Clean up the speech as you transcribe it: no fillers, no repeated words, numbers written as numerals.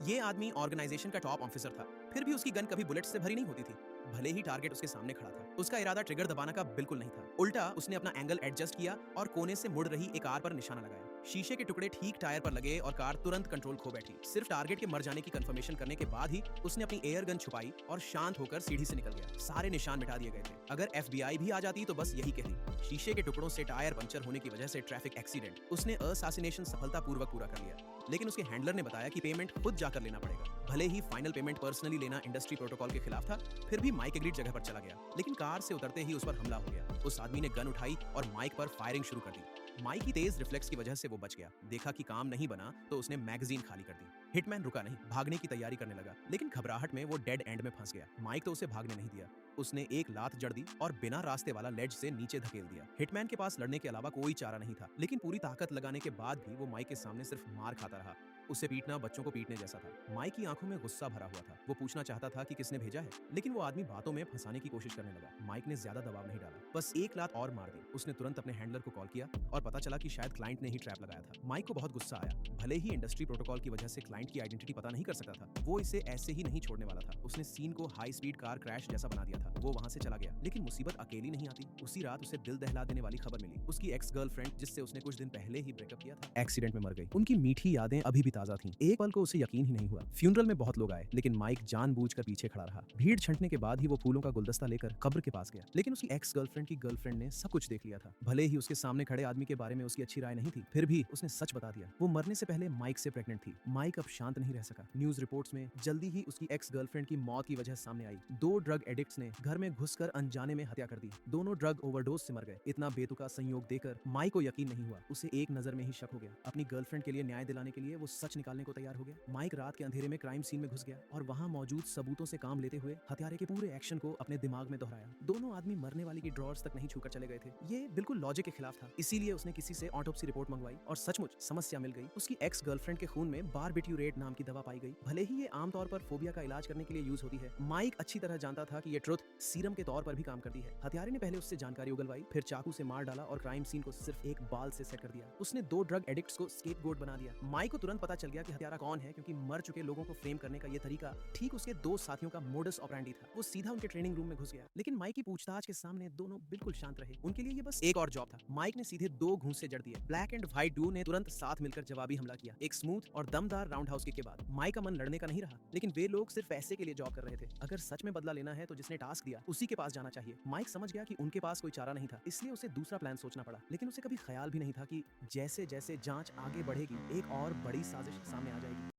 ये आदमी ऑर्गेनाइजेशन का टॉप ऑफिसर था, फिर भी उसकी गन कभी बुलेट्स से भरी नहीं होती थी। भले ही टारगेट उसके सामने खड़ा था, उसका इरादा ट्रिगर दबाना का बिल्कुल नहीं था। उल्टा उसने अपना एंगल एडजस्ट किया और कोने से मुड़ रही एक कार पर निशाना लगाया। शीशे के टुकड़े ठीक टायर पर लगे और कार तुरंत कंट्रोल खो बैठी। सिर्फ टारगेट के मर जाने की कंफर्मेशन करने के बाद ही उसने अपनी एयर गन छुपाई और शांत होकर सीढ़ी से निकल गया। सारे निशान मिटा दिए गए थे। अगर एफबीआई भी आ जाती तो बस यही कहती, शीशे के टुकड़ों से टायर पंचर होने की वजह से ट्रैफिक एक्सीडेंट। उसने असैसिनेशन सफलतापूर्वक पूरा कर लिया, लेकिन उसके हैंडलर ने बताया कि पेमेंट खुद जाकर लेना पड़ेगा। भले ही फाइनल पेमेंट पर्सनली लेना इंडस्ट्री प्रोटोकॉल के खिलाफ था, फिर भी माइक एग्रीड जगह पर चला गया। लेकिन कार से उतरते ही उस पर हमला हो गया। उस आदमी ने गन उठाई और माइक पर फायरिंग शुरू कर दी। माइक की तेज रिफ्लेक्स की वजह से वो बच गया। देखा कि काम नहीं बना तो उसने मैगजीन खाली कर दी। हिटमैन रुका नहीं, भागने की तैयारी करने लगा, लेकिन घबराहट में वो डेड एंड में फंस गया। माइक तो उसे भागने नहीं दिया। उसने एक लात जड़ दी और बिना रास्ते वाला लेज से नीचे धकेल दिया। हिटमैन के पास लड़ने के अलावा कोई चारा नहीं था, लेकिन पूरी ताकत लगाने के बाद भी वो माइक के सामने सिर्फ मार खाता रहा। उसे पीटना बच्चों को पीटने जैसा था। माइक की आंखों में गुस्सा भरा हुआ था। वो पूछना चाहता था कि किसने भेजा है, लेकिन वो आदमी बातों में फंसाने की कोशिश करने लगा। माइक ने ज्यादा दबाव नहीं डाला, बस एक लात और मार दी। उसने तुरंत अपने हैंडलर को कॉल किया और पता चला कि शायद क्लाइंट ने ही ट्रैप लगाया था। माइक को बहुत गुस्सा आया। भले ही इंडस्ट्री प्रोटोकॉल की वजह से क्लाइंट की आइडेंटिटी पता नहीं कर सकता था, वो इसे ऐसे ही नहीं छोड़ने वाला था। उसने सीन को हाई स्पीड कार क्रैश जैसा बना दिया था। वो वहां से चला गया, लेकिन मुसीबत अकेली नहीं आती। उसी रात उसे दिल दहला देने वाली खबर मिली। उसकी एक्स गर्लफ्रेंड, जिससे उसने कुछ दिन पहले ही ब्रेकअप किया था, एक्सीडेंट में मर गई। उनकी मीठी यादें अभी भी ताजा थीं। एक पल को उसे यकीन ही नहीं हुआ। फ्यूनरल में बहुत लोग आए, लेकिन माइक जानबूझकर पीछे खड़ा रहा। भीड़ छंटने के बाद ही वो फूलों का गुलदस्ता लेकर कब्र के पास गया, लेकिन उसकी एक्स गर्लफ्रेंड की गर्लफ्रेंड ने सब कुछ देख लिया था। भले ही उसके सामने खड़े आदमी के बारे में उसकी अच्छी राय नहीं थी, फिर भी उसने सच बता दिया। वो मरने से पहले माइक से प्रेग्नेंट थी। माइक अब शांत नहीं रह सका। न्यूज रिपोर्ट्स में जल्दी ही उसकी एक्स गर्लफ्रेंड की मौत की वजह सामने आई। 2 ड्रग एडिक्ट्स ने घर में घुसकर अनजाने में हत्या कर दी। दोनों ड्रग ओवरडोज से मर गए। इतना बेतुका संयोग देकर माइक को यकीन नहीं हुआ। उसे एक नजर में ही शक हो गया। अपनी गर्लफ्रेंड के लिए न्याय दिलाने के लिए वो सच निकालने को तैयार हो गया। माइक रात के अंधेरे में क्राइम सीन में घुस गया और वहां मौजूद सबूतों से काम लेते हुए हत्यारे के पूरे एक्शन को अपने दिमाग में दोहराया। दोनों आदमी मरने वाली की ड्रॉर्स तक नहीं छूकर चले गए थे। ये बिल्कुल लॉजिक के खिलाफ था। इसीलिए उसने किसी से ऑटोप्सी रिपोर्ट मंगवाई और सचमुच समस्या मिल गई। उसकी एक्स गर्लफ्रेंड के खून में बारबिट्यूरेट नाम की दवा पाई गई। भले ही ये आमतौर पर फोबिया का इलाज करने के लिए यूज होती है, माइक अच्छी तरह जानता था कि ये ट्रुथ सीरम के तौर पर भी काम करती है। हत्यारे ने पहले उससे जानकारी उगलवाई, फिर चाकू से मार डाला और क्राइम सीन को सिर्फ एक बाल से सेट कर दिया। उसने 2 ड्रग एडिक्ट्स को स्केपगोट बना दिया। माइक को तुरंत पता चल गया कि हत्यारा कौन है, क्योंकि मर चुके लोगों को फ्रेम करने का ये तरीका ठीक उसके 2 साथियों का मोडस ऑपरेंडी था। वो सीधा उनके ट्रेनिंग रूम में घुस गया, लेकिन माइक की पूछताछ के सामने दोनों बिल्कुल शांत रहे। उनके लिए ये बस एक और जॉब था। माइक ने सीधे 2 घूंसे जड़ दिए। ब्लैक एंड व्हाइट डू ने तुरंत साथ मिलकर जवाबी हमला किया, एक स्मूथ और दमदार राउंड हाउस किक के बाद। माइक का मन लड़ने का नहीं रहा, लेकिन वे लोग सिर्फ पैसे के लिए जॉब कर रहे थे। अगर सच में बदला लेना है तो जिसने टास्क दिया उसी के पास जाना चाहिए। माइक समझ गया कि उनके पास कोई चारा नहीं था, इसलिए उसे दूसरा प्लान सोचना पड़ा। लेकिन उसे कभी ख्याल भी नहीं था कि जैसे जैसे जांच आगे बढ़ेगी एक और बड़ी साजिश सामने आ जाएगी।